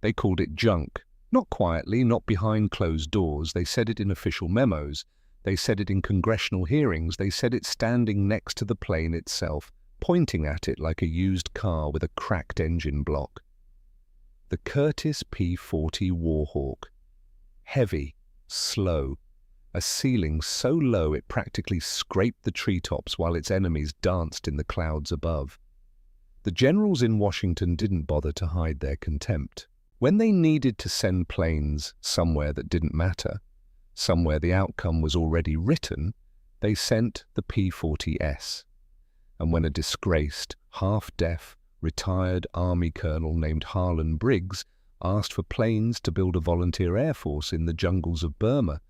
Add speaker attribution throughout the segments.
Speaker 1: They called it junk. Not quietly, not behind closed doors. They said it in official memos. They said it in congressional hearings. They said it standing next to the plane itself, pointing at it like a used car with a cracked engine block. The Curtiss P-40 Warhawk. Heavy, slow, a ceiling so low it practically scraped the treetops while its enemies danced in the clouds above. The generals in Washington didn't bother to hide their contempt. When they needed to send planes somewhere that didn't matter, somewhere the outcome was already written, they sent the P-40S. And when a disgraced, half-deaf, retired Army colonel named Harlan Briggs asked for planes to build a volunteer air force in the jungles of Burma,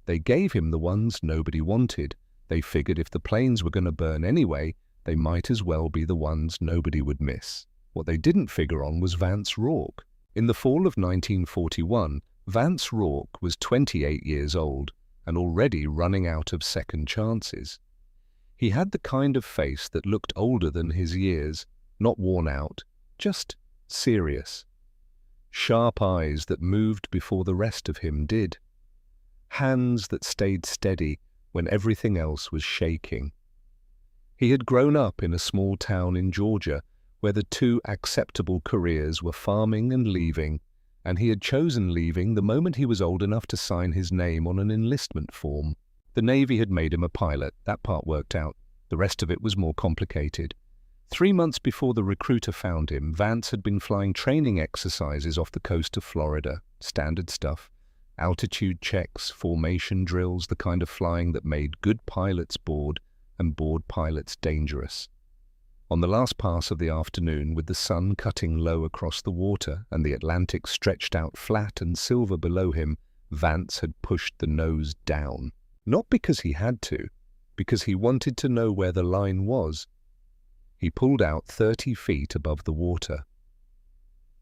Speaker 1: they gave him the ones nobody wanted. They figured if the planes were going to burn anyway, they might as well be the ones nobody would miss. What they didn't figure on was Vance Rourke. In the fall of 1941, Vance Rourke was 28 years old and already running out of second chances. He had the kind of face that looked older than his years, not worn out, just serious. Sharp eyes that moved before the rest of him did. Hands that stayed steady when everything else was shaking. He had grown up in a small town in Georgia where the two acceptable careers were farming and leaving, and he had chosen leaving the moment he was old enough to sign his name on an enlistment form. The Navy had made him a pilot. That part worked out. The rest of it was more complicated. 3 months before the recruiter found him, Vance had been flying training exercises off the coast of Florida. Standard stuff. Altitude checks, formation drills, the kind of flying that made good pilots bored and bored pilots dangerous. On the last pass of the afternoon, with the sun cutting low across the water and the Atlantic stretched out flat and silver below him, Vance had pushed the nose down. Not because he had to, because he wanted to know where the line was. He pulled out 30 feet above the water.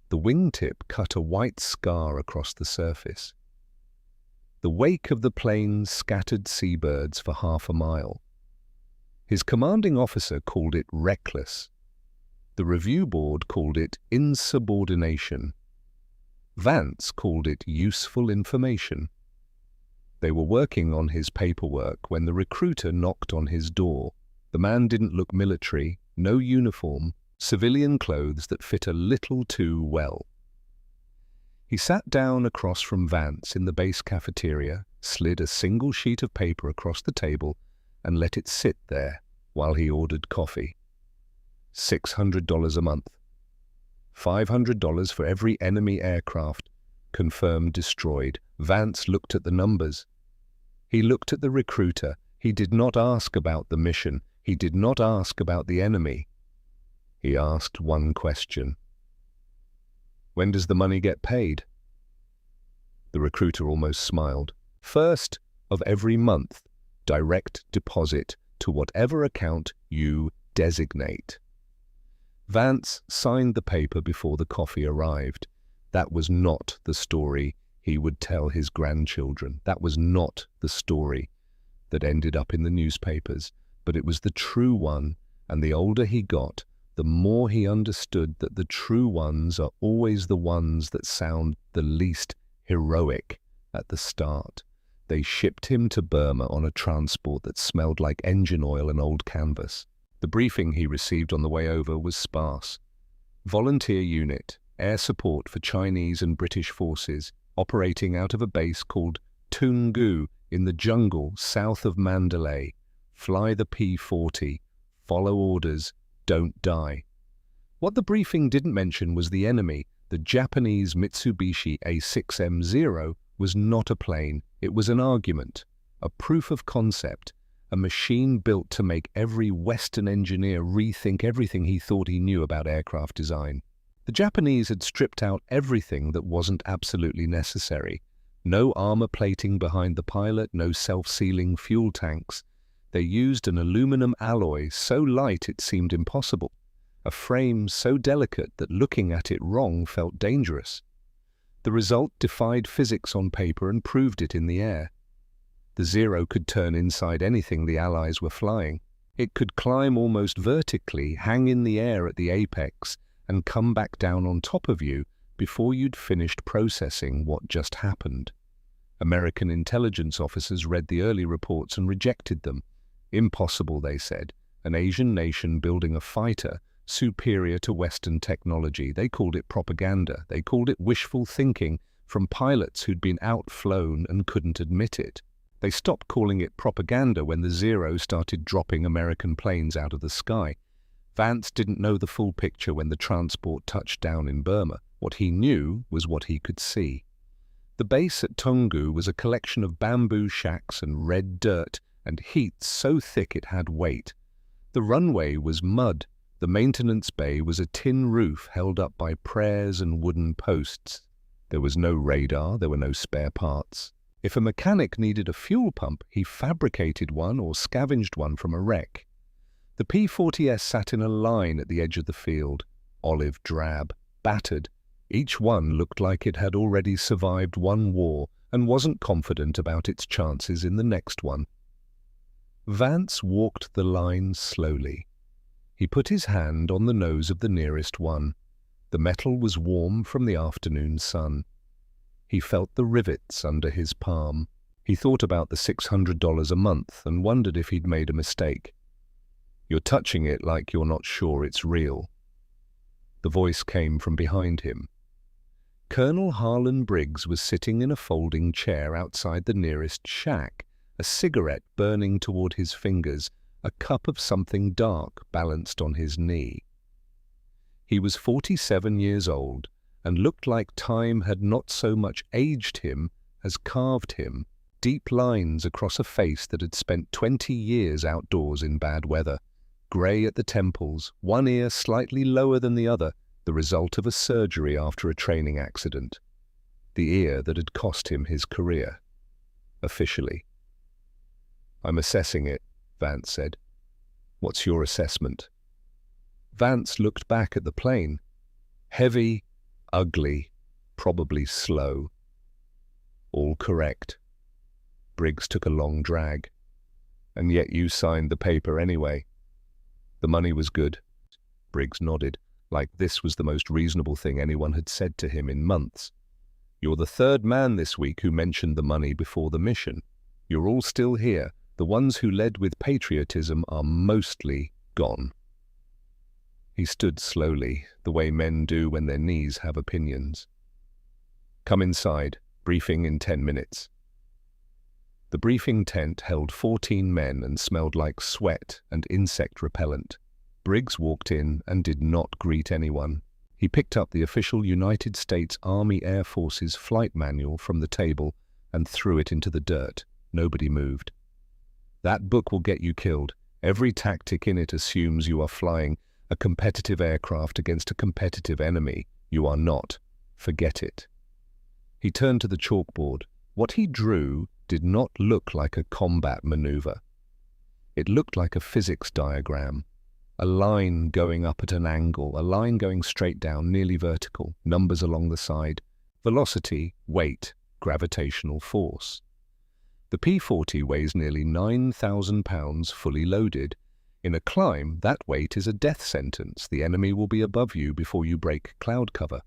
Speaker 1: The wingtip cut a white scar across the surface. The wake of the plane scattered seabirds for half a mile. His commanding officer called it reckless. The review board called it insubordination. Vance called it useful information. They were working on his paperwork when the recruiter knocked on his door. The man didn't look military, no uniform, civilian clothes that fit a little too well. He sat down across from Vance in the base cafeteria, slid a single sheet of paper across the table, and let it sit there while he ordered coffee. $600 a month. $500 for every enemy aircraft, confirmed destroyed. Vance looked at the numbers. He looked at the recruiter. He did not ask about the mission. He did not ask about the enemy. He asked one question. When does the money get paid? The recruiter almost smiled. First of every month, direct deposit to whatever account you designate. Vance signed the paper before the coffee arrived. That was not the story he would tell his grandchildren. That was not the story that ended up in the newspapers, but it was the true one, and the older he got, the more he understood that the true ones are always the ones that sound the least heroic at the start. They shipped him to Burma on a transport that smelled like engine oil and old canvas. The briefing he received on the way over was sparse. Volunteer unit, air support for Chinese and British forces, operating out of a base called Toungoo in the jungle south of Mandalay. Fly the P-40, follow orders, don't die. What the briefing didn't mention was the enemy. The Japanese Mitsubishi A6M0 was not a plane, it was an argument, a proof of concept, a machine built to make every Western engineer rethink everything he thought he knew about aircraft design. The Japanese had stripped out everything that wasn't absolutely necessary. No armor plating behind the pilot, no self-sealing fuel tanks. They used an aluminum alloy so light it seemed impossible, a frame so delicate that looking at it wrong felt dangerous. The result defied physics on paper and proved it in the air. The Zero could turn inside anything the Allies were flying. It could climb almost vertically, hang in the air at the apex, and come back down on top of you, before you'd finished processing what just happened. American intelligence officers read the early reports and rejected them. Impossible, they said. An Asian nation building a fighter superior to Western technology. They called it propaganda. They called it wishful thinking from pilots who'd been outflown and couldn't admit it. They stopped calling it propaganda when the Zero started dropping American planes out of the sky. Vance didn't know the full picture when the transport touched down in Burma. What he knew was what he could see. The base at Toungoo was a collection of bamboo shacks and red dirt and heat so thick it had weight. The runway was mud. The maintenance bay was a tin roof held up by prayers and wooden posts. There was no radar, there were no spare parts. If a mechanic needed a fuel pump, he fabricated one or scavenged one from a wreck. The P-40S sat in a line at the edge of the field, olive drab, battered. Each one looked like it had already survived one war and wasn't confident about its chances in the next one. Vance walked the line slowly. He put his hand on the nose of the nearest one. The metal was warm from the afternoon sun. He felt the rivets under his palm. He thought about the $600 a month and wondered if he'd made a mistake. "You're touching it like you're not sure it's real." The voice came from behind him. Colonel Harlan Briggs was sitting in a folding chair outside the nearest shack, a cigarette burning toward his fingers, a cup of something dark balanced on his knee. He was 47 years old and looked like time had not so much aged him as carved him, deep lines across a face that had spent 20 years outdoors in bad weather, grey at the temples, one ear slightly lower than the other, the result of a surgery after a training accident. The ear that had cost him his career. Officially. "I'm assessing it," Vance said. "What's your assessment?" Vance looked back at the plane. Heavy, ugly, probably slow. "All correct." Briggs took a long drag. "And yet you signed the paper anyway." "The money was good." Briggs nodded, like this was the most reasonable thing anyone had said to him in months. "You're the third man this week who mentioned the money before the mission. You're all still here. The ones who led with patriotism are mostly gone." He stood slowly, the way men do when their knees have opinions. "Come inside. Briefing in 10 minutes." The briefing tent held 14 men and smelled like sweat and insect repellent. Briggs walked in and did not greet anyone. He picked up the official United States Army Air Force's flight manual from the table and threw it into the dirt. Nobody moved. "That book will get you killed. Every tactic in it assumes you are flying a competitive aircraft against a competitive enemy. You are not. Forget it." He turned to the chalkboard. What he drew did not look like a combat maneuver. It looked like a physics diagram. A line going up at an angle, a line going straight down, nearly vertical, numbers along the side, velocity, weight, gravitational force. The P-40 weighs nearly 9,000 pounds fully loaded. In a climb, that weight is a death sentence. The enemy will be above you before you break cloud cover.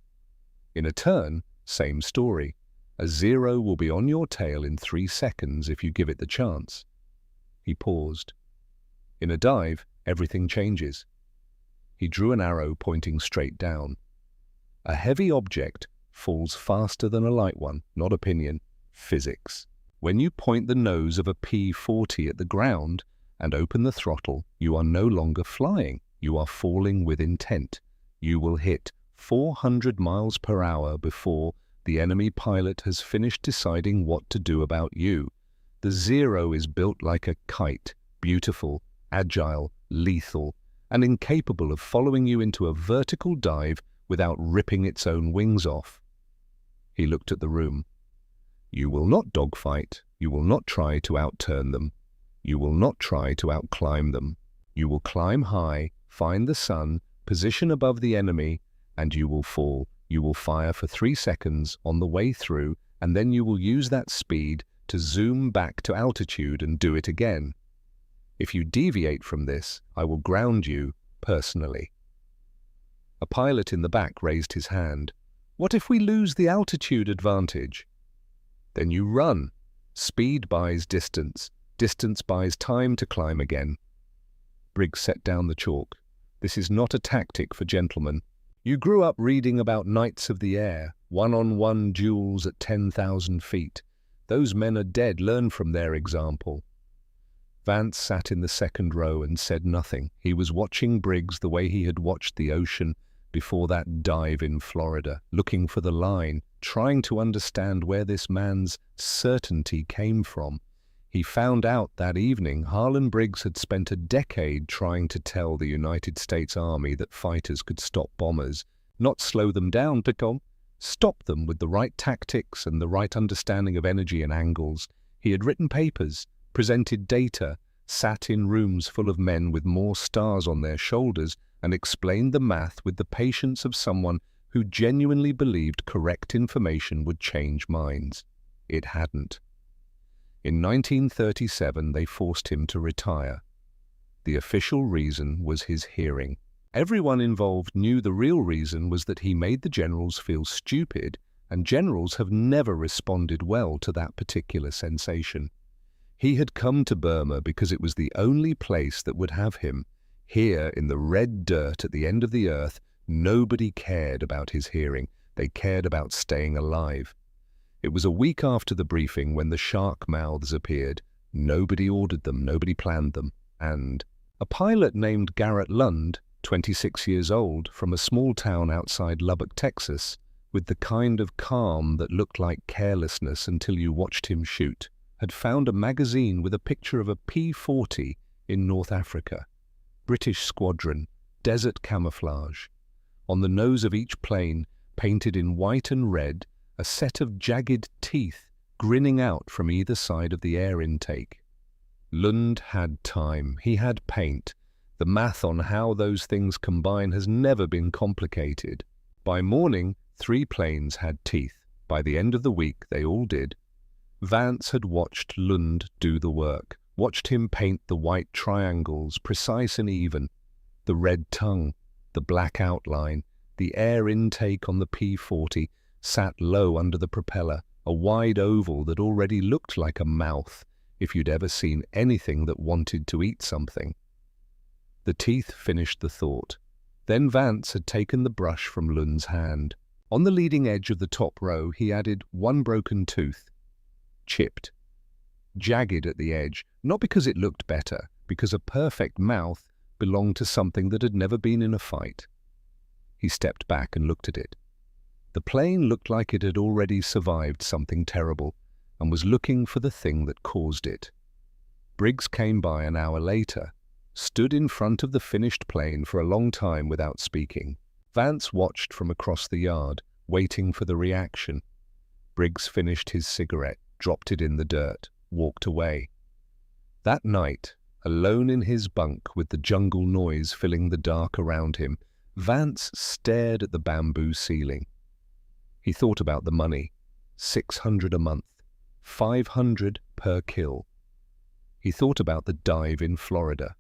Speaker 1: In a turn, same story. A Zero will be on your tail in 3 seconds if you give it the chance. He paused. In a dive, everything changes. He drew an arrow pointing straight down. A heavy object falls faster than a light one, not opinion, physics. When you point the nose of a P-40 at the ground and open the throttle, you are no longer flying. You are falling with intent. You will hit 400 miles per hour before the enemy pilot has finished deciding what to do about you. The Zero is built like a kite, beautiful, agile, lethal, and incapable of following you into a vertical dive without ripping its own wings off. He looked at the room. You will not dogfight. You will not try to outturn them. You will not try to outclimb them. You will climb high, find the sun, position above the enemy, and you will fall. You will fire for 3 seconds on the way through, and then you will use that speed to zoom back to altitude and do it again. If you deviate from this, I will ground you personally. A pilot in the back raised his hand. What if we lose the altitude advantage? Then you run. Speed buys distance. Distance buys time to climb again. Briggs set down the chalk. This is not a tactic for gentlemen. You grew up reading about knights of the air, one-on-one duels at 10,000 feet. Those men are dead. Learn from their example. Vance sat in the second row and said nothing. He was watching Briggs the way he had watched the ocean before that dive in Florida, looking for the line, trying to understand where this man's certainty came from. He found out that evening Harlan Briggs had spent a decade trying to tell the United States Army that fighters could stop bombers, not slow them down, but stop them with the right tactics and the right understanding of energy and angles. He had written papers, presented data, sat in rooms full of men with more stars on their shoulders, and explained the math with the patience of someone who genuinely believed correct information would change minds. It hadn't. In 1937, they forced him to retire. The official reason was his hearing. Everyone involved knew the real reason was that he made the generals feel stupid, and generals have never responded well to that particular sensation. He had come to Burma because it was the only place that would have him. Here, in the red dirt at the end of the earth, nobody cared about his hearing. They cared about staying alive. It was a week after the briefing when the shark mouths appeared. Nobody ordered them, nobody planned them. And a pilot named Garrett Lund, 26 years old, from a small town outside Lubbock, Texas, with the kind of calm that looked like carelessness until you watched him shoot, had found a magazine with a picture of a P-40 in North Africa. British squadron, desert camouflage. On the nose of each plane, painted in white and red, a set of jagged teeth grinning out from either side of the air intake. Lund had time. He had paint. The math on how those things combine has never been complicated. By morning, 3 planes had teeth. By the end of the week, they all did. Vance had watched Lund do the work, watched him paint the white triangles, precise and even, the red tongue, the black outline, the air intake on the P-40 sat low under the propeller, a wide oval that already looked like a mouth, if you'd ever seen anything that wanted to eat something. The teeth finished the thought. Then Vance had taken the brush from Lund's hand. On the leading edge of the top row, he added 1 broken tooth. Chipped. Jagged at the edge, not because it looked better, because a perfect mouth belonged to something that had never been in a fight. He stepped back and looked at it. The plane looked like it had already survived something terrible and was looking for the thing that caused it. Briggs came by an hour later, stood in front of the finished plane for a long time without speaking. Vance watched from across the yard, waiting for the reaction. Briggs finished his cigarette, dropped it in the dirt, walked away. That night, alone in his bunk with the jungle noise filling the dark around him, Vance stared at the bamboo ceiling. He thought about the money, $600 a month, $500 per kill. He thought about the dive in Florida,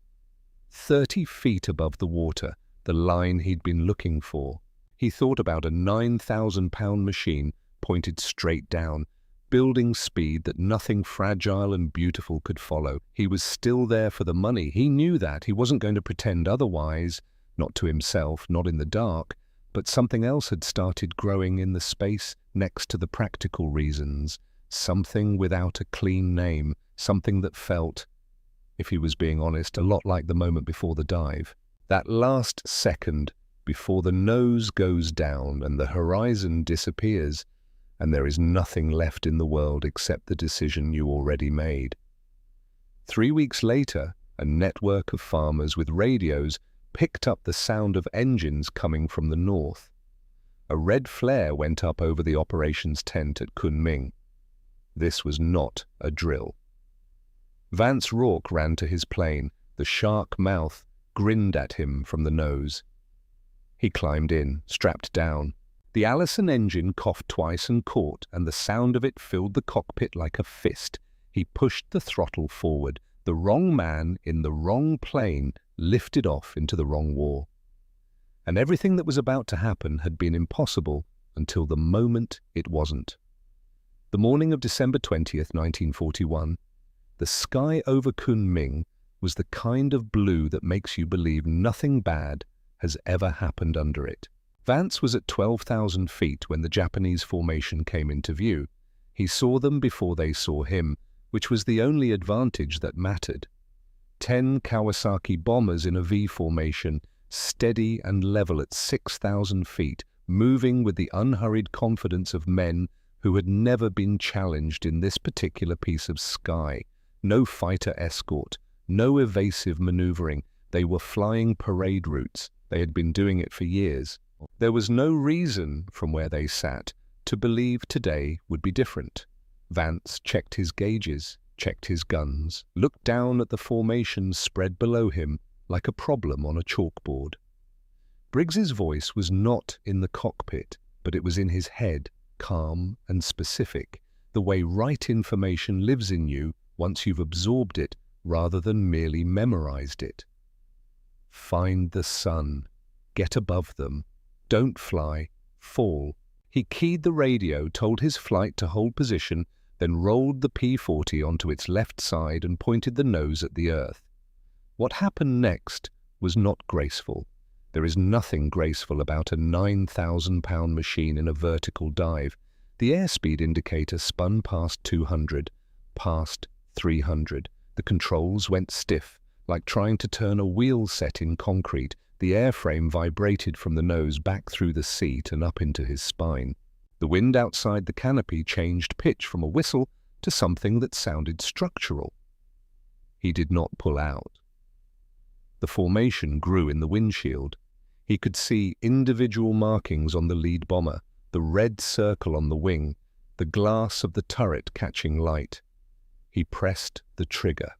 Speaker 1: 30 feet above the water, the line he'd been looking for. He thought about a 9,000-pound machine pointed straight down, building speed that nothing fragile and beautiful could follow. He was still there for the money. He knew that. He wasn't going to pretend otherwise, not to himself, not in the dark, but something else had started growing in the space next to the practical reasons, something without a clean name, something that felt, if he was being honest, a lot like the moment before the dive. That last second before the nose goes down and the horizon disappears, and there is nothing left in the world except the decision you already made. 3 weeks later, a network of farmers with radios picked up the sound of engines coming from the north. A red flare went up over the operations tent at Kunming. This was not a drill. Vance Rourke ran to his plane. The shark mouth grinned at him from the nose. He climbed in, strapped down. The Allison engine coughed twice and caught, and the sound of it filled the cockpit like a fist. He pushed the throttle forward. The wrong man in the wrong plane lifted off into the wrong war. And everything that was about to happen had been impossible, until the moment it wasn't. The morning of December 20th, 1941, the sky over Kunming was the kind of blue that makes you believe nothing bad has ever happened under it. Vance was at 12,000 feet when the Japanese formation came into view. He saw them before they saw him, which was the only advantage that mattered. 10 Kawasaki bombers in a V formation, steady and level at 6,000 feet, moving with the unhurried confidence of men who had never been challenged in this particular piece of sky. No fighter escort, no evasive maneuvering. They were flying parade routes. They had been doing it for years. There was no reason, from where they sat, to believe today would be different. Vance checked his gauges, checked his guns, looked down at the formation spread below him like a problem on a chalkboard. Briggs's voice was not in the cockpit, but it was in his head, calm and specific, the way right information lives in you once you've absorbed it rather than merely memorized it. Find the sun. Get above them. Don't fly. Fall. He keyed the radio, told his flight to hold position, then rolled the P-40 onto its left side and pointed the nose at the Earth. What happened next was not graceful. There is nothing graceful about a 9,000-pound machine in a vertical dive. The airspeed indicator spun past 200, past 300. The controls went stiff, like trying to turn a wheel set in concrete. The airframe vibrated from the nose back through the seat and up into his spine. The wind outside the canopy changed pitch from a whistle to something that sounded structural. He did not pull out. The formation grew in the windshield. He could see individual markings on the lead bomber, the red circle on the wing, the glass of the turret catching light. He pressed the trigger.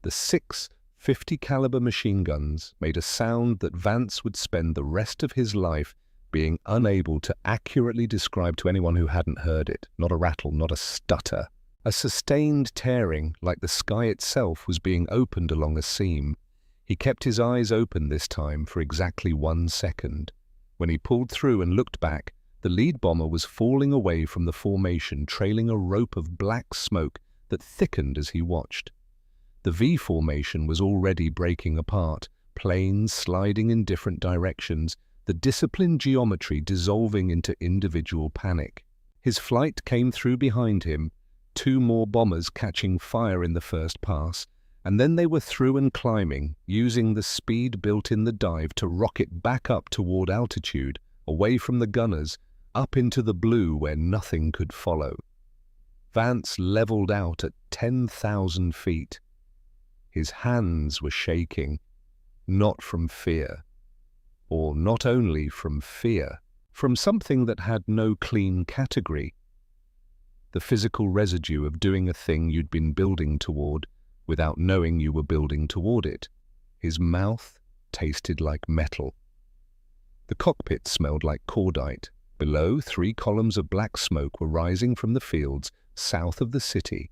Speaker 1: The 6 50 caliber machine guns made a sound that Vance would spend the rest of his life being unable to accurately describe to anyone who hadn't heard it. Not a rattle, not a stutter. A sustained tearing, like the sky itself was being opened along a seam. He kept his eyes open this time for exactly 1 second. When he pulled through and looked back, the lead bomber was falling away from the formation, trailing a rope of black smoke that thickened as he watched. The V formation was already breaking apart, planes sliding in different directions, the disciplined geometry dissolving into individual panic. His flight came through behind him, 2 more bombers catching fire in the first pass, and then they were through and climbing, using the speed built in the dive to rocket back up toward altitude, away from the gunners, up into the blue where nothing could follow. Vance leveled out at 10,000 feet. His hands were shaking, not from fear, or not only from fear, from something that had no clean category. The physical residue of doing a thing you'd been building toward without knowing you were building toward it. His mouth tasted like metal. The cockpit smelled like cordite. Below, 3 columns of black smoke were rising from the fields south of the city.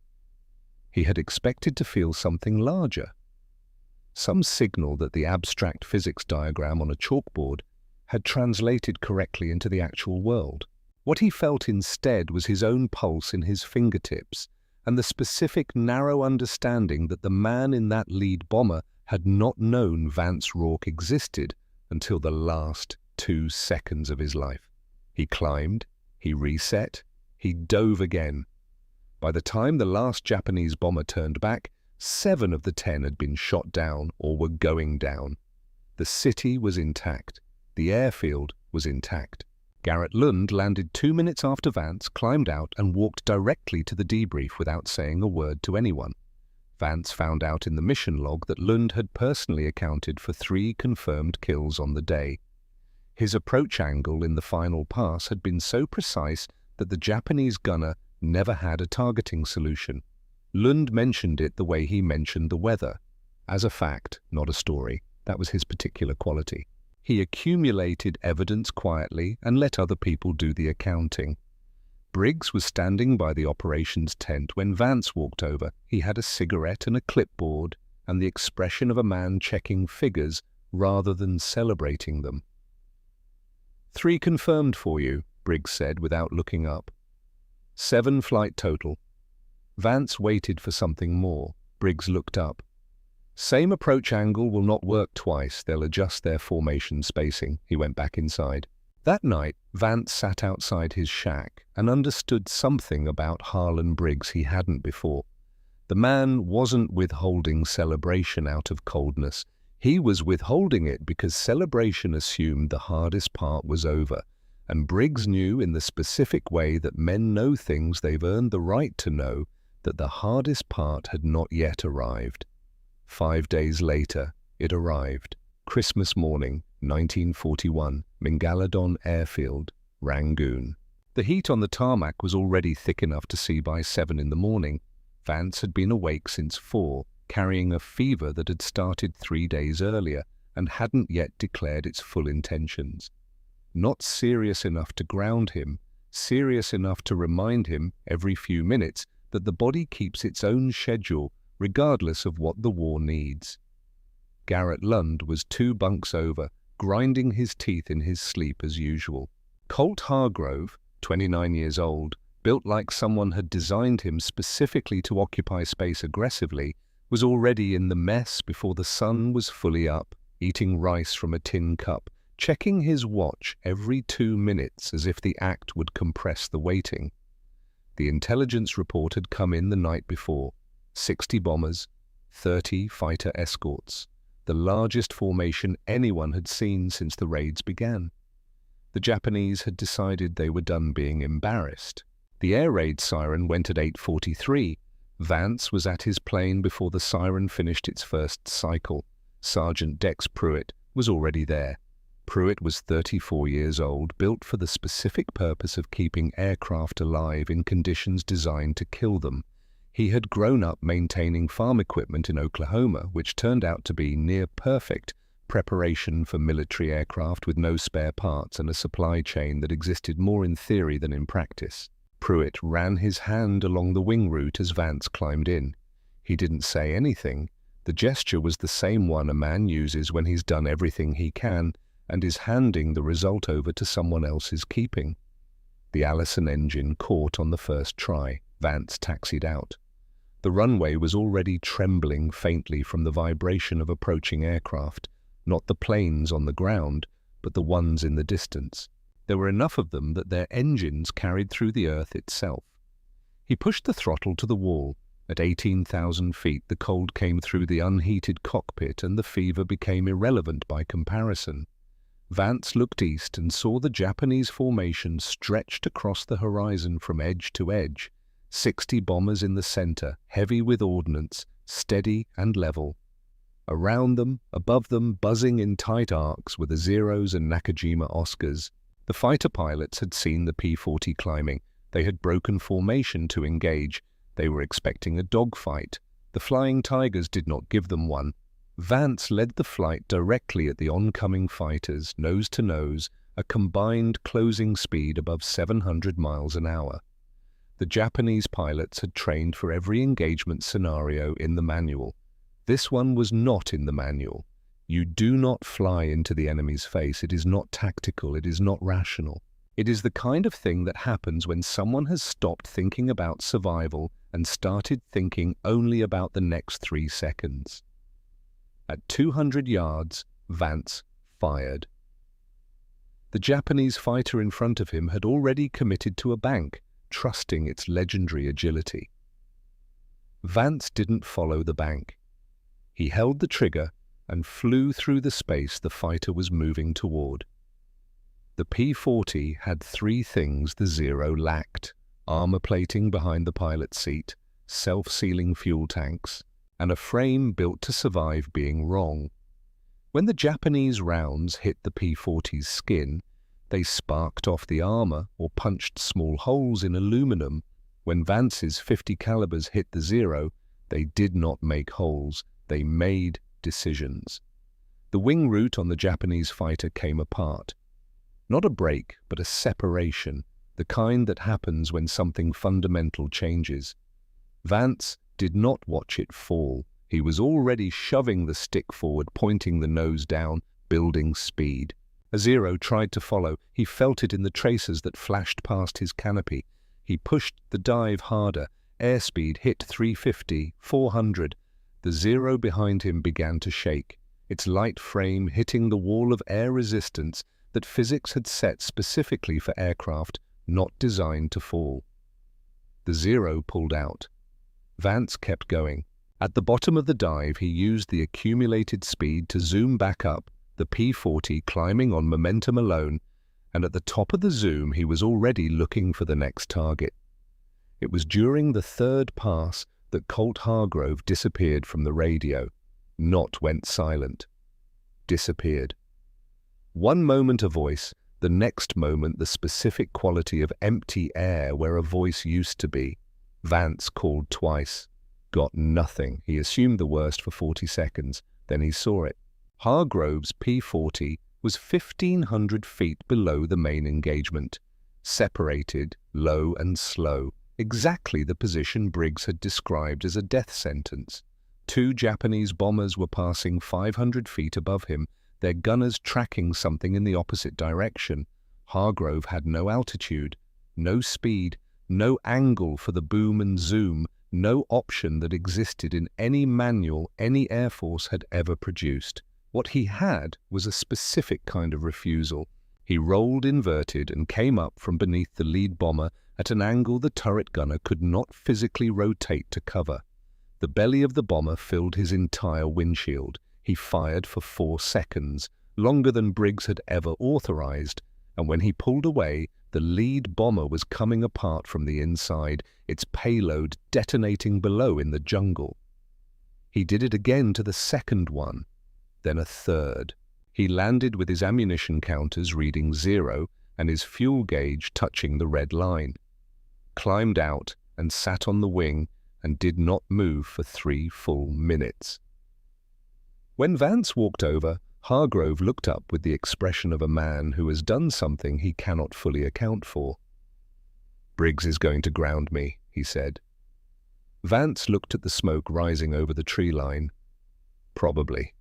Speaker 1: He had expected to feel something larger, some signal that the abstract physics diagram on a chalkboard had translated correctly into the actual world. What he felt instead was his own pulse in his fingertips, and the specific narrow understanding that the man in that lead bomber had not known Vance Rourke existed until the last 2 seconds of his life. He climbed, he reset, he dove again. By the time the last Japanese bomber turned back, 7 of the 10 had been shot down or were going down. The city was intact. The airfield was intact. Garrett Lund landed 2 minutes after Vance, climbed out and walked directly to the debrief without saying a word to anyone. Vance found out in the mission log that Lund had personally accounted for 3 confirmed kills on the day. His approach angle in the final pass had been so precise that the Japanese gunner never had a targeting solution. Lund mentioned it the way he mentioned the weather. As a fact, not a story. That was his particular quality. He accumulated evidence quietly and let other people do the accounting. Briggs was standing by the operations tent when Vance walked over. He had a cigarette and a clipboard and the expression of a man checking figures rather than celebrating them. 3 confirmed for you, Briggs said without looking up. 7 flight total. Vance waited for something more. Briggs looked up. Same approach angle will not work twice. They'll adjust their formation spacing. He went back inside. That night, Vance sat outside his shack and understood something about Harlan Briggs he hadn't before. The man wasn't withholding celebration out of coldness. He was withholding it because celebration assumed the hardest part was over, and Briggs knew in the specific way that men know things they've earned the right to know that the hardest part had not yet arrived. 5 days later, it arrived. Christmas morning, 1941, Mingaladon Airfield, Rangoon. The heat on the tarmac was already thick enough to see by 7 in the morning. Vance had been awake since 4, carrying a fever that had started 3 days earlier and hadn't yet declared its full intentions. Not serious enough to ground him, serious enough to remind him every few minutes that the body keeps its own schedule regardless of what the war needs. Garrett Lund was 2 bunks over, grinding his teeth in his sleep as usual. Colt Hargrove, 29 years old, built like someone had designed him specifically to occupy space aggressively, was already in the mess before the sun was fully up, eating rice from a tin cup, checking his watch every 2 minutes as if the act would compress the waiting. The intelligence report had come in the night before. 60 bombers, 30 fighter escorts, the largest formation anyone had seen since the raids began. The Japanese had decided they were done being embarrassed. The air raid siren went at 8:43. Vance was at his plane before the siren finished its first cycle. Sergeant Dex Pruitt was already there. Pruitt was 34 years old, built for the specific purpose of keeping aircraft alive in conditions designed to kill them. He had grown up maintaining farm equipment in Oklahoma, which turned out to be near-perfect preparation for military aircraft with no spare parts and a supply chain that existed more in theory than in practice. Pruitt ran his hand along the wing route as Vance climbed in. He didn't say anything. The gesture was the same one a man uses when he's done everything he can and is handing the result over to someone else's keeping. The Allison engine caught on the first try. Vance taxied out. The runway was already trembling faintly from the vibration of approaching aircraft, not the planes on the ground, but the ones in the distance. There were enough of them that their engines carried through the earth itself. He pushed the throttle to the wall. At 18,000 feet, the cold came through the unheated cockpit and the fever became irrelevant by comparison. Vance looked east and saw the Japanese formation stretched across the horizon from edge to edge. 60 bombers in the center, heavy with ordnance, steady and level. Around them, above them, buzzing in tight arcs were the Zeros and Nakajima Oscars. The fighter pilots had seen the P-40 climbing. They had broken formation to engage. They were expecting a dogfight. The Flying Tigers did not give them one. Vance led the flight directly at the oncoming fighters, nose to nose, a combined closing speed above 700 miles an hour. The Japanese pilots had trained for every engagement scenario in the manual. This one was not in the manual. You do not fly into the enemy's face. It is not tactical. It is not rational. It is the kind of thing that happens when someone has stopped thinking about survival and started thinking only about the next 3 seconds. At 200 yards, Vance fired. The Japanese fighter in front of him had already committed to a bank, trusting its legendary agility. Vance didn't follow the bank. He held the trigger and flew through the space the fighter was moving toward. The P-40 had 3 things the Zero lacked: armor plating behind the pilot's seat, self-sealing fuel tanks, and a frame built to survive being wrong. When the Japanese rounds hit the P-40's skin, they sparked off the armor or punched small holes in aluminum. When Vance's 50 calibers hit the Zero, they did not make holes. They made decisions. The wing root on the Japanese fighter came apart. Not a break, but a separation, the kind that happens when something fundamental changes. Vance did not watch it fall. He was already shoving the stick forward, pointing the nose down, building speed. A Zero tried to follow. He felt it in the tracers that flashed past his canopy. He pushed the dive harder. Airspeed hit 350, 400. The Zero behind him began to shake, its light frame hitting the wall of air resistance that physics had set specifically for aircraft not designed to fall. The Zero pulled out. Vance kept going. At the bottom of the dive, he used the accumulated speed to zoom back up, the P-40 climbing on momentum alone, and at the top of the zoom he was already looking for the next target. It was during the third pass that Colt Hargrove disappeared from the radio. Not went silent. Disappeared. One moment a voice, the next moment the specific quality of empty air where a voice used to be. Vance called twice. Got nothing. He assumed the worst for 40 seconds. Then he saw it. Hargrove's P-40 was 1,500 feet below the main engagement. Separated, low and slow. Exactly the position Briggs had described as a death sentence. Two Japanese bombers were passing 500 feet above him, their gunners tracking something in the opposite direction. Hargrove had no altitude, no speed, no angle for the boom and zoom, no option that existed in any manual any Air Force had ever produced. What he had was a specific kind of refusal. He rolled inverted and came up from beneath the lead bomber at an angle the turret gunner could not physically rotate to cover. The belly of the bomber filled his entire windshield. He fired for 4 seconds, longer than Briggs had ever authorized, and when he pulled away, the lead bomber was coming apart from the inside, its payload detonating below in the jungle. He did it again to the second one, then a third. He landed with his ammunition counters reading 0 and his fuel gauge touching the red line. Climbed out and sat on the wing and did not move for 3 full minutes. When Vance walked over, Hargrove looked up with the expression of a man who has done something he cannot fully account for. "Briggs is going to ground me," he said. Vance looked at the smoke rising over the tree line. "Probably."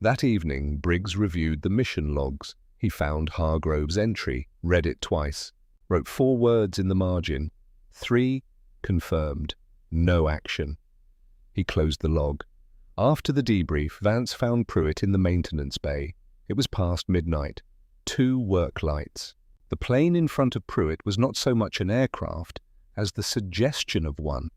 Speaker 1: That evening, Briggs reviewed the mission logs. He found Hargrove's entry, read it twice, wrote 4 words in the margin. 3, confirmed. No action. He closed the log. After the debrief, Vance found Pruitt in the maintenance bay. It was past midnight. 2 work lights. The plane in front of Pruitt was not so much an aircraft as the suggestion of one.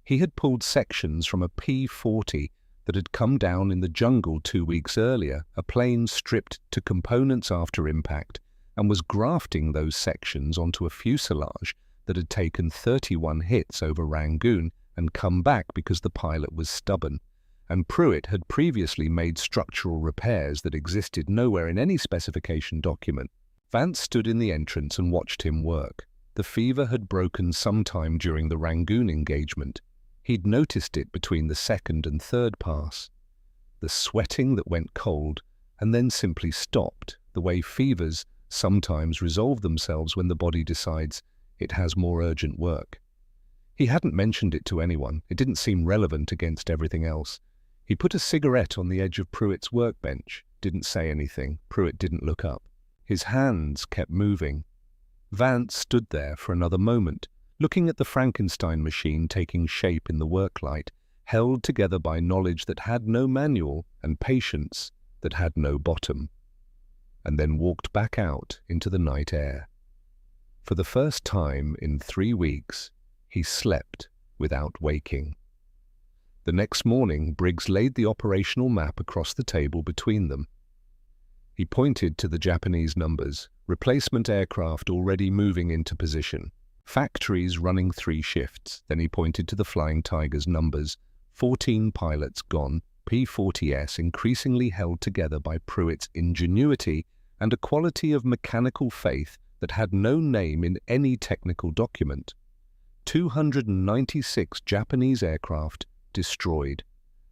Speaker 1: He had pulled sections from a P-40 that had come down in the jungle 2 weeks earlier, a plane stripped to components after impact, and was grafting those sections onto a fuselage that had taken 31 hits over Rangoon and come back because the pilot was stubborn. And Pruitt had previously made structural repairs that existed nowhere in any specification document. Vance stood in the entrance and watched him work. The fever had broken sometime during the Rangoon engagement. He'd noticed it between the second and third pass. The sweating that went cold and then simply stopped, the way fevers sometimes resolve themselves when the body decides it has more urgent work. He hadn't mentioned it to anyone. It didn't seem relevant against everything else. He put a cigarette on the edge of Pruitt's workbench, didn't say anything. Pruitt didn't look up. His hands kept moving. Vance stood there for another moment, looking at the Frankenstein machine taking shape in the work light, held together by knowledge that had no manual and patience that had no bottom, and then walked back out into the night air. For the first time in 3 weeks, he slept without waking. The next morning, Briggs laid the operational map across the table between them. He pointed to the Japanese numbers, replacement aircraft already moving into position, factories running 3 shifts. Then he pointed to the Flying Tiger's numbers, 14 pilots gone, P-40S increasingly held together by Pruitt's ingenuity and a quality of mechanical faith that had no name in any technical document. 296 Japanese aircraft destroyed,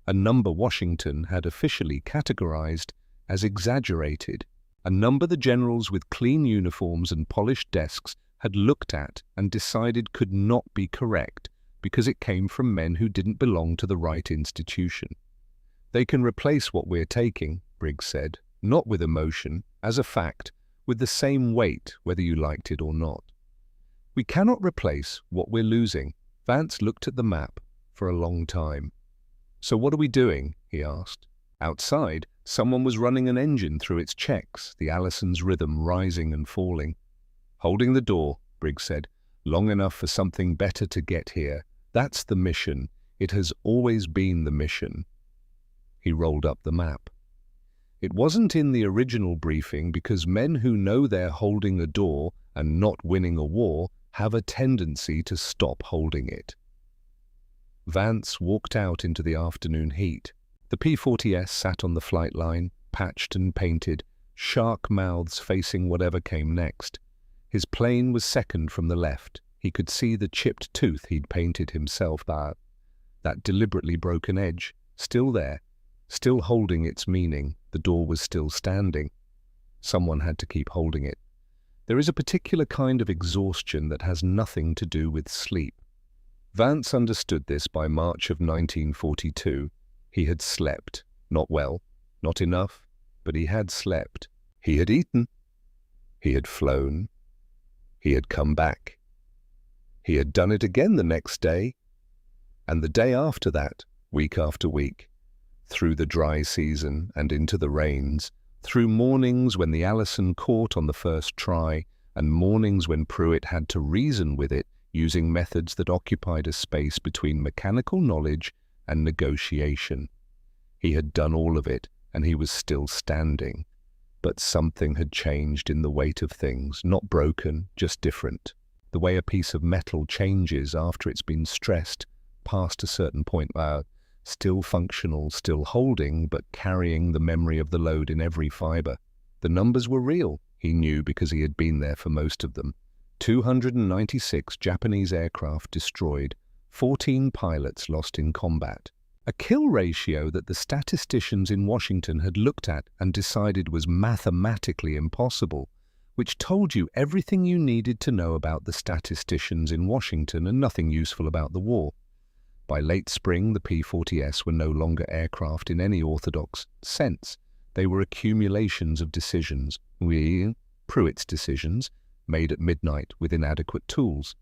Speaker 1: a number Washington had officially categorized as exaggerated, a number the generals with clean uniforms and polished desks had looked at and decided could not be correct because it came from men who didn't belong to the right institution. "They can replace what we're taking," Briggs said, "not with emotion, as a fact, with the same weight whether you liked it or not. We cannot replace what we're losing. Vance looked at the map for a long time. So what are we doing? He asked. Outside, someone was running an engine through its checks, the Allison's rhythm rising and falling. Holding the door, Briggs said, long enough for something better to get here. That's the mission. It has always been the mission. He rolled up the map. It wasn't in the original briefing because men who know they're holding a door and not winning a war have a tendency to stop holding it. Vance walked out into the afternoon heat. The P-40S sat on the flight line, patched and painted, shark mouths facing whatever came next. His plane was second from the left. He could see the chipped tooth he'd painted himself there. That deliberately broken edge, still there, still holding its meaning. The door was still standing. Someone had to keep holding it. There is a particular kind of exhaustion that has nothing to do with sleep. Vance understood this by March of 1942. He had slept. Not well, not enough, but he had slept. He had eaten. He had flown. He had come back. He had done it again the next day, and the day after that, week after week, through the dry season and into the rains, through mornings when the Allison caught on the first try, and mornings when Pruitt had to reason with it using methods that occupied a space between mechanical knowledge and negotiation. He had done all of it, and he was still standing. But something had changed in the weight of things, not broken, just different. The way a piece of metal changes after it's been stressed past a certain point, still functional, still holding, but carrying the memory of the load in every fiber. The numbers were real, he knew because he had been there for most of them. 296 Japanese aircraft destroyed, 14 pilots lost in combat. A kill ratio that the statisticians in Washington had looked at and decided was mathematically impossible, which told you everything you needed to know about the statisticians in Washington and nothing useful about the war. By late spring, the P-40S were no longer aircraft in any orthodox sense. They were accumulations of decisions, Pruitt's decisions, made at midnight with inadequate tools.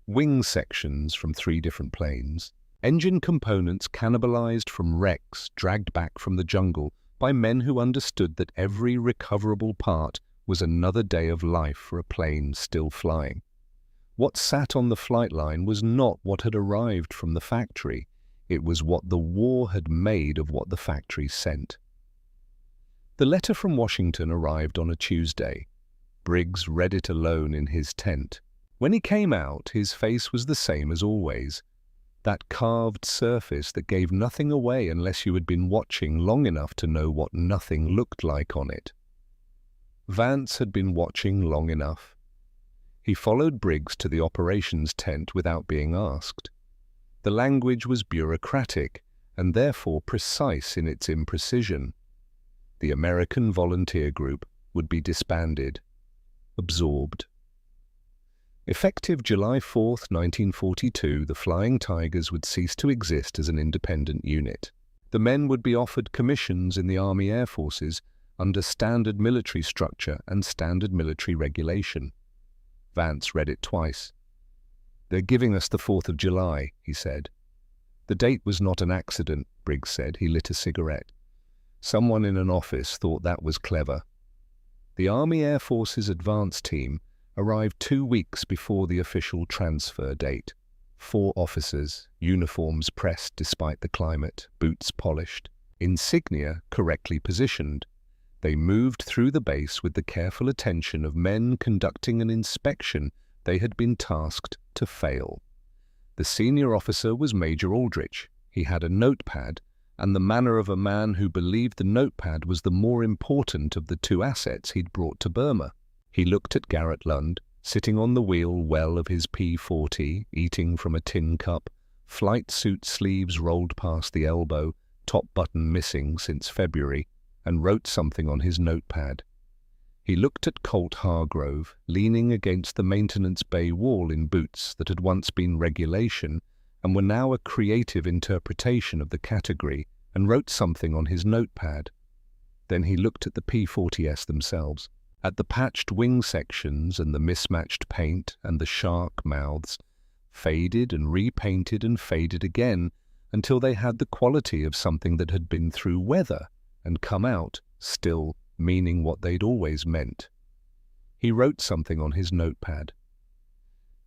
Speaker 1: Wing sections from 3 different planes. Engine components cannibalized from wrecks dragged back from the jungle by men who understood that every recoverable part was another day of life for a plane still flying. What sat on the flight line was not what had arrived from the factory. It was what the war had made of what the factory sent. The letter from Washington arrived on a Tuesday. Briggs read it alone in his tent. When he came out, his face was the same as always. That carved surface that gave nothing away unless you had been watching long enough to know what nothing looked like on it. Vance had been watching long enough. He followed Briggs to the operations tent without being asked. The language was bureaucratic and therefore precise in its imprecision. The American volunteer group would be disbanded, absorbed. Effective July 4, 1942, the Flying Tigers would cease to exist as an independent unit. The men would be offered commissions in the Army Air Forces under standard military structure and standard military regulation. Vance read it twice. "They're giving us the 4th of July, he said. The date was not an accident, Briggs said. He lit a cigarette. Someone in an office thought that was clever. The Army Air Forces advance team arrived 2 weeks before the official transfer date. 4 officers, uniforms pressed despite the climate, boots polished, insignia correctly positioned. They moved through the base with the careful attention of men conducting an inspection they had been tasked to fail. The senior officer was Major Aldrich. He had a notepad, and the manner of a man who believed the notepad was the more important of the 2 assets he'd brought to Burma. He looked at Garrett Lund, sitting on the wheel well of his P-40, eating from a tin cup, flight suit sleeves rolled past the elbow, top button missing since February, and wrote something on his notepad. He looked at Colt Hargrove, leaning against the maintenance bay wall in boots that had once been regulation and were now a creative interpretation of the category, and wrote something on his notepad. Then he looked at the P-40S themselves, at the patched wing sections and the mismatched paint and the shark mouths, faded and repainted and faded again, until they had the quality of something that had been through weather and come out, still meaning what they'd always meant. He wrote something on his notepad.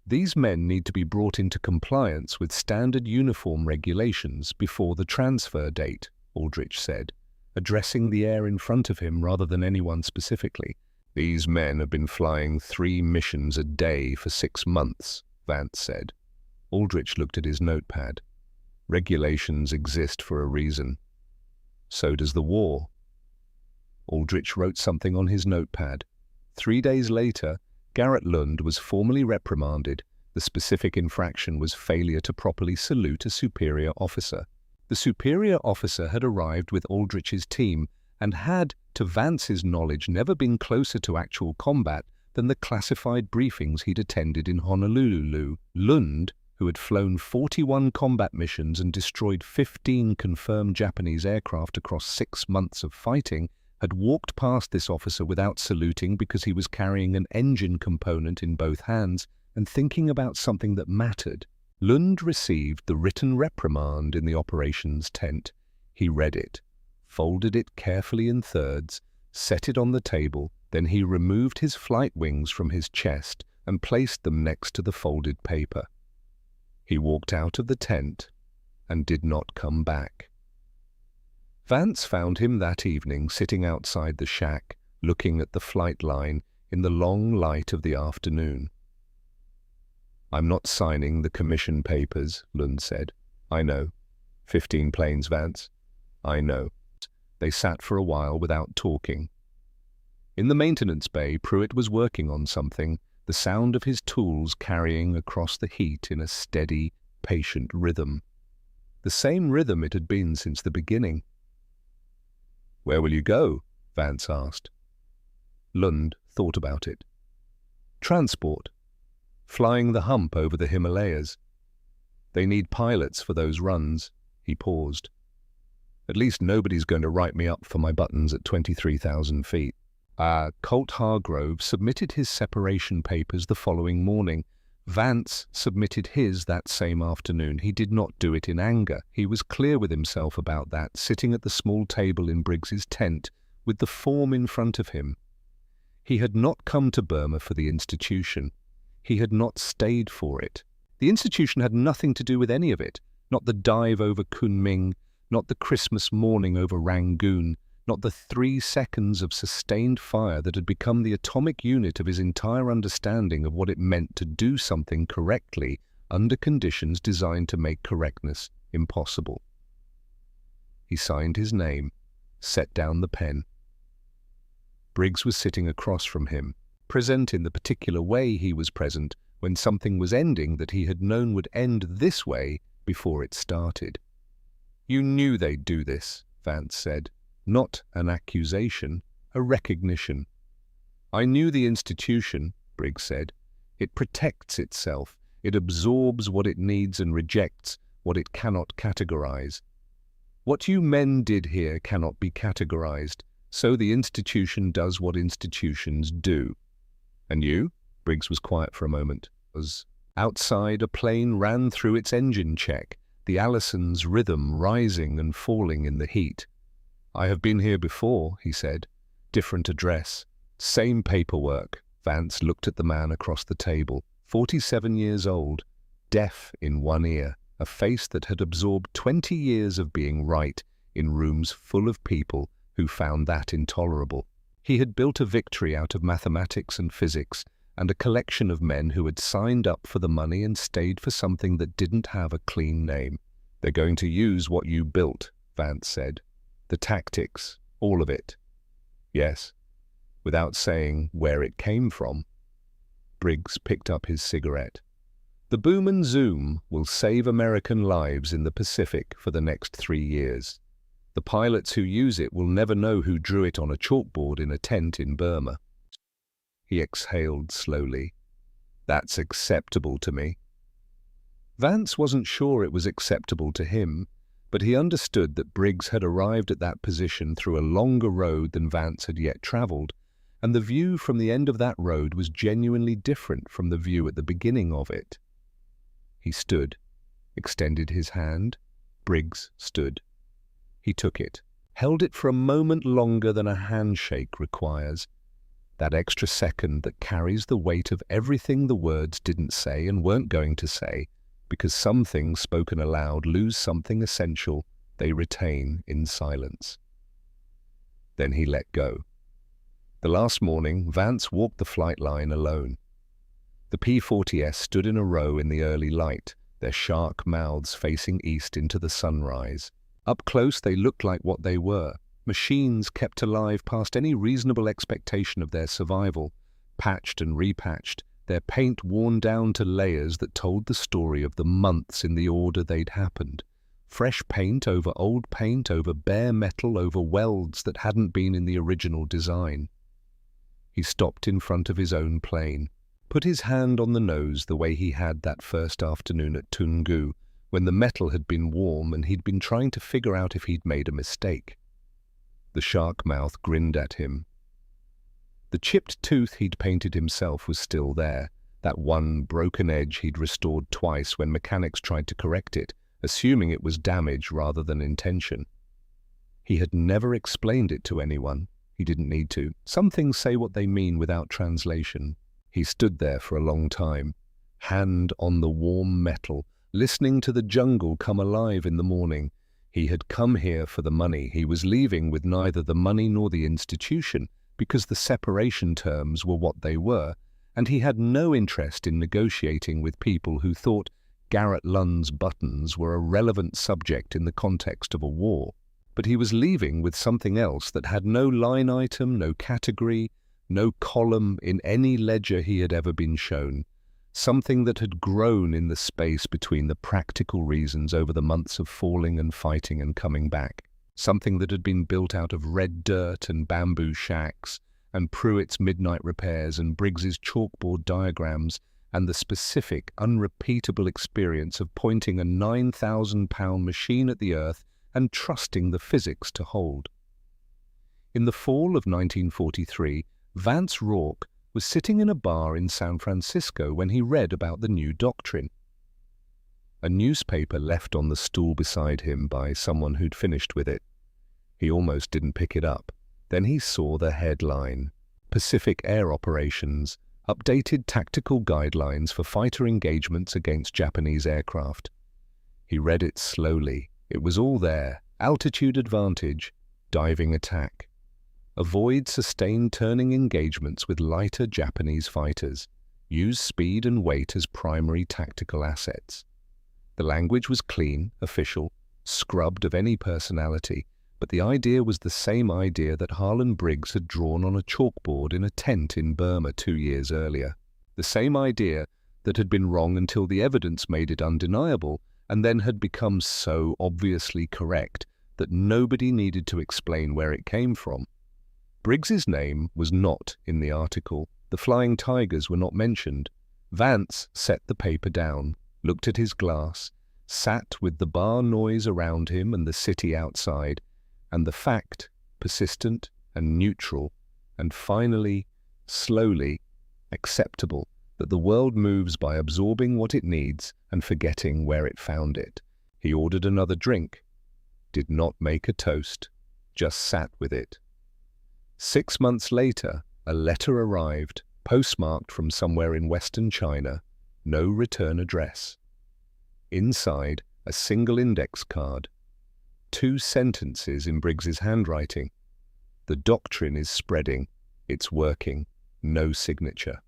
Speaker 1: These men need to be brought into compliance with standard uniform regulations before the transfer date, Aldrich said, addressing the air in front of him rather than anyone specifically. These men have been flying 3 missions a day for 6 months, Vance said. Aldrich looked at his notepad. Regulations exist for a reason. So does the war. Aldrich wrote something on his notepad. 3 days later, Garrett Lund was formally reprimanded. The specific infraction was failure to properly salute a superior officer. The superior officer had arrived with Aldrich's team and had, to Vance's knowledge, never been closer to actual combat than the classified briefings he'd attended in Honolulu. Lund, who had flown 41 combat missions and destroyed 15 confirmed Japanese aircraft across 6 months of fighting, had walked past this officer without saluting because he was carrying an engine component in both hands and thinking about something that mattered. Lund received the written reprimand in the operations tent. He read it, folded it carefully in thirds, set it on the table, then he removed his flight wings from his chest and placed them next to the folded paper. He walked out of the tent and did not come back. Vance found him that evening sitting outside the shack, looking at the flight line in the long light of the afternoon. "I'm not signing the commission papers," Lund said. "I know. 15 planes, Vance. I know." They sat for a while without talking. In the maintenance bay, Pruitt was working on something, the sound of his tools carrying across the heat in a steady, patient rhythm. The same rhythm it had been since the beginning. "Where will you go?" Vance asked. Lund thought about it. "Transport. Flying the hump over the Himalayas. They need pilots for those runs." He paused. "At least nobody's going to write me up for my buttons at 23,000 feet. Colt Hargrove submitted his separation papers the following morning. Vance submitted his that same afternoon. He did not do it in anger. He was clear with himself about that, sitting at the small table in Briggs's tent, with the form in front of him. He had not come to Burma for the institution. He had not stayed for it. The institution had nothing to do with any of it. Not the dive over Kunming, not the Christmas morning over Rangoon, not the 3 seconds of sustained fire that had become the atomic unit of his entire understanding of what it meant to do something correctly under conditions designed to make correctness impossible. He signed his name, set down the pen. Briggs was sitting across from him, present in the particular way he was present when something was ending that he had known would end this way before it started. "You knew they'd do this," Vance said. "Not an accusation, a recognition." "I knew the institution," Briggs said. "It protects itself. It absorbs what it needs and rejects what it cannot categorize. What you men did here cannot be categorized, so the institution does what institutions do." "And you?" Briggs was quiet for a moment. Outside, a plane ran through its engine check, the Allison's rhythm rising and falling in the heat. "I have been here before," he said. "Different address. Same paperwork." Vance looked at the man across the table, 47 years old, deaf in one ear, a face that had absorbed 20 years of being right in rooms full of people who found that intolerable. He had built a victory out of mathematics and physics and a collection of men who had signed up for the money and stayed for something that didn't have a clean name. "They're going to use what you built," Vance said. "The tactics, all of it." "Yes," without saying where it came from. Briggs picked up his cigarette. "The boom and zoom will save American lives in the Pacific for the next 3 years. The pilots who use it will never know who drew it on a chalkboard in a tent in Burma." He exhaled slowly. "That's acceptable to me." Vance wasn't sure it was acceptable to him. But he understood that Briggs had arrived at that position through a longer road than Vance had yet travelled, and the view from the end of that road was genuinely different from the view at the beginning of it. He stood, extended his hand. Briggs stood. He took it, held it for a moment longer than a handshake requires, that extra second that carries the weight of everything the words didn't say and weren't going to say, because some things spoken aloud lose something essential they retain in silence. Then he let go. The last morning, Vance walked the flight line alone. The P-40S stood in a row in the early light, their shark mouths facing east into the sunrise. Up close they looked like what they were, machines kept alive past any reasonable expectation of their survival, patched and repatched, their paint worn down to layers that told the story of the months in the order they'd happened. Fresh paint over bare metal over welds that hadn't been in the original design. He stopped in front of his own plane, put his hand on the nose the way he had that first afternoon at Tungu, when the metal had been warm and he'd been trying to figure out if he'd made a mistake. The shark mouth grinned at him. The chipped tooth he'd painted himself was still there, that one broken edge he'd restored twice when mechanics tried to correct it, assuming it was damage rather than intention. He had never explained it to anyone. He didn't need to. Some things say what they mean without translation. He stood there for a long time, hand on the warm metal, listening to the jungle come alive in the morning. He had come here for the money. He was leaving with neither the money nor the institution, because the separation terms were what they were, and he had no interest in negotiating with people who thought Garrett Lund's buttons were a relevant subject in the context of a war. But he was leaving with something else that had no line item, no category, no column in any ledger he had ever been shown. Something that had grown in the space between the practical reasons over the months of falling and fighting and coming back. Something that had been built out of red dirt and bamboo shacks, and Pruitt's midnight repairs and Briggs's chalkboard diagrams, and the specific, unrepeatable experience of pointing a 9,000-pound machine at the earth and trusting the physics to hold. In the fall of 1943, Vance Rourke was sitting in a bar in San Francisco when he read about the new doctrine. A newspaper left on the stool beside him by someone who'd finished with it. He almost didn't pick it up. Then he saw the headline, Pacific Air Operations, updated tactical guidelines for fighter engagements against Japanese aircraft. He read it slowly. It was all there. Altitude advantage, diving attack. Avoid sustained turning engagements with lighter Japanese fighters. Use speed and weight as primary tactical assets. The language was clean, official, scrubbed of any personality, but the idea was the same idea that Harlan Briggs had drawn on a chalkboard in a tent in Burma 2 years earlier. The same idea that had been wrong until the evidence made it undeniable, and then had become so obviously correct that nobody needed to explain where it came from. Briggs's name was not in the article. The Flying Tigers were not mentioned. Vance set the paper down, looked at his glass, sat with the bar noise around him and the city outside, and the fact, persistent and neutral, and finally, slowly, acceptable, that the world moves by absorbing what it needs and forgetting where it found it. He ordered another drink, did not make a toast, just sat with it. 6 months later, a letter arrived, postmarked from somewhere in Western China, no return address. Inside, a single index card. 2 sentences in Briggs's handwriting. The doctrine is spreading. It's working. No signature.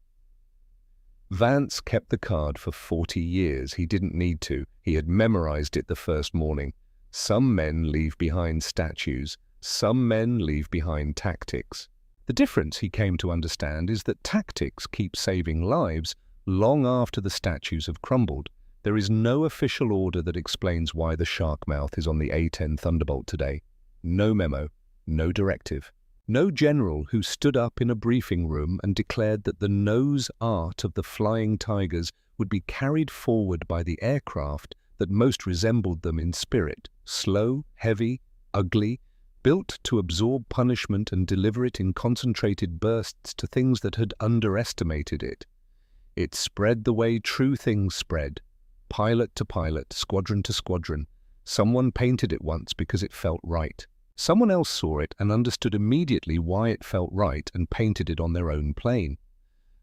Speaker 1: Vance kept the card for 40 years. He didn't need to. He had memorized it the first morning. Some men leave behind statues. Some men leave behind tactics. The difference, he came to understand, is that tactics keep saving lives long after the statues have crumbled. There is no official order that explains why the shark mouth is on the A-10 Thunderbolt today. No memo, no directive. No general who stood up in a briefing room and declared that the nose art of the Flying Tigers would be carried forward by the aircraft that most resembled them in spirit, slow, heavy, ugly, built to absorb punishment and deliver it in concentrated bursts to things that had underestimated it. It spread the way true things spread, pilot to pilot, squadron to squadron. Someone painted it once because it felt right. Someone else saw it and understood immediately why it felt right and painted it on their own plane.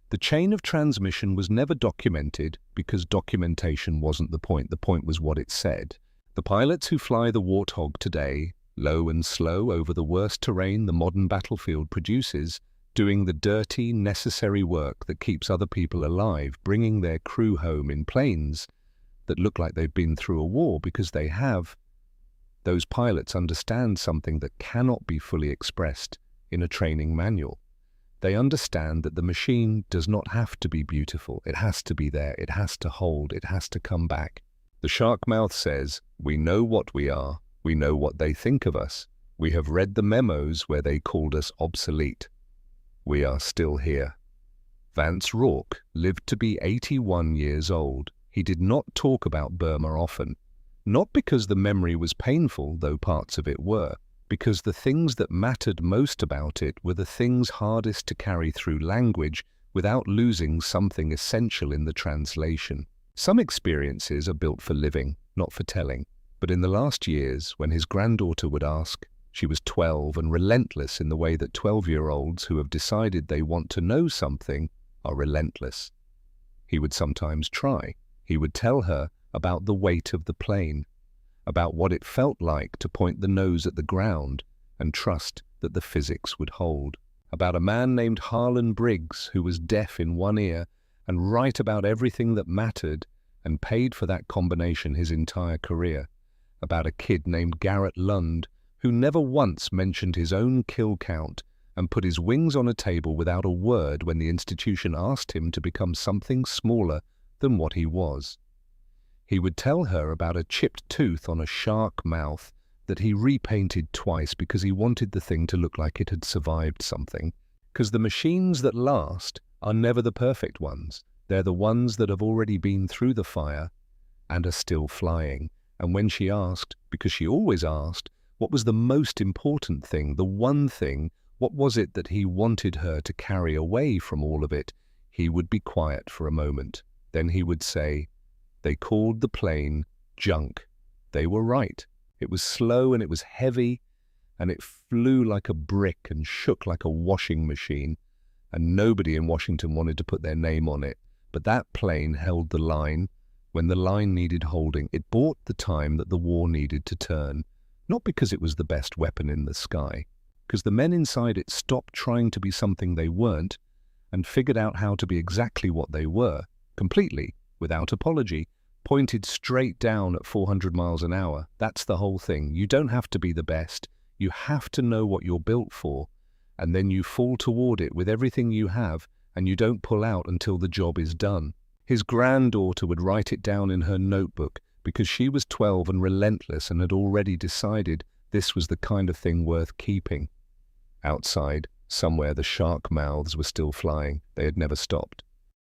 Speaker 1: The chain of transmission was never documented because documentation wasn't the point. The point was what it said. The pilots who fly the Warthog today, low and slow over the worst terrain the modern battlefield produces, doing the dirty, necessary work that keeps other people alive, bringing their crew home in planes that look like they've been through a war because they have. Those pilots understand something that cannot be fully expressed in a training manual. They understand that the machine does not have to be beautiful. It has to be there. It has to hold. It has to come back. The shark mouth says, "We know what we are. We know what they think of us. We have read the memos where they called us obsolete. We are still here." Vance Rourke lived to be 81 years old. He did not talk about Burma often. Not because the memory was painful, though parts of it were, because the things that mattered most about it were the things hardest to carry through language without losing something essential in the translation. Some experiences are built for living, not for telling. But in the last years, when his granddaughter would ask, she was 12 and relentless in the way that 12-year-olds who have decided they want to know something are relentless. He would sometimes try. He would tell her about the weight of the plane, about what it felt like to point the nose at the ground and trust that the physics would hold, about a man named Harlan Briggs who was deaf in one ear and right about everything that mattered and paid for that combination his entire career, about a kid named Garrett Lund who never once mentioned his own kill count and put his wings on a table without a word when the institution asked him to become something smaller than what he was. He would tell her about a chipped tooth on a shark mouth that he repainted twice because he wanted the thing to look like it had survived something. Because the machines that last are never the perfect ones. They're the ones that have already been through the fire and are still flying. And when she asked, because she always asked, what was the most important thing, the one thing, what was it that he wanted her to carry away from all of it, he would be quiet for a moment. Then he would say, "They called the plane junk. They were right. It was slow and it was heavy and it flew like a brick and shook like a washing machine. And nobody in Washington wanted to put their name on it. But that plane held the line when the line needed holding. It bought the time that the war needed to turn. Not because it was the best weapon in the sky. Because the men inside it stopped trying to be something they weren't and figured out how to be exactly what they were, completely, without apology, pointed straight down at 400 miles an hour. That's the whole thing. You don't have to be the best. You have to know what you're built for, and then you fall toward it with everything you have, and you don't pull out until the job is done. His granddaughter would write it down in her notebook because she was 12 and relentless and had already decided this was the kind of thing worth keeping. Outside, somewhere, the shark mouths were still flying. They had never stopped.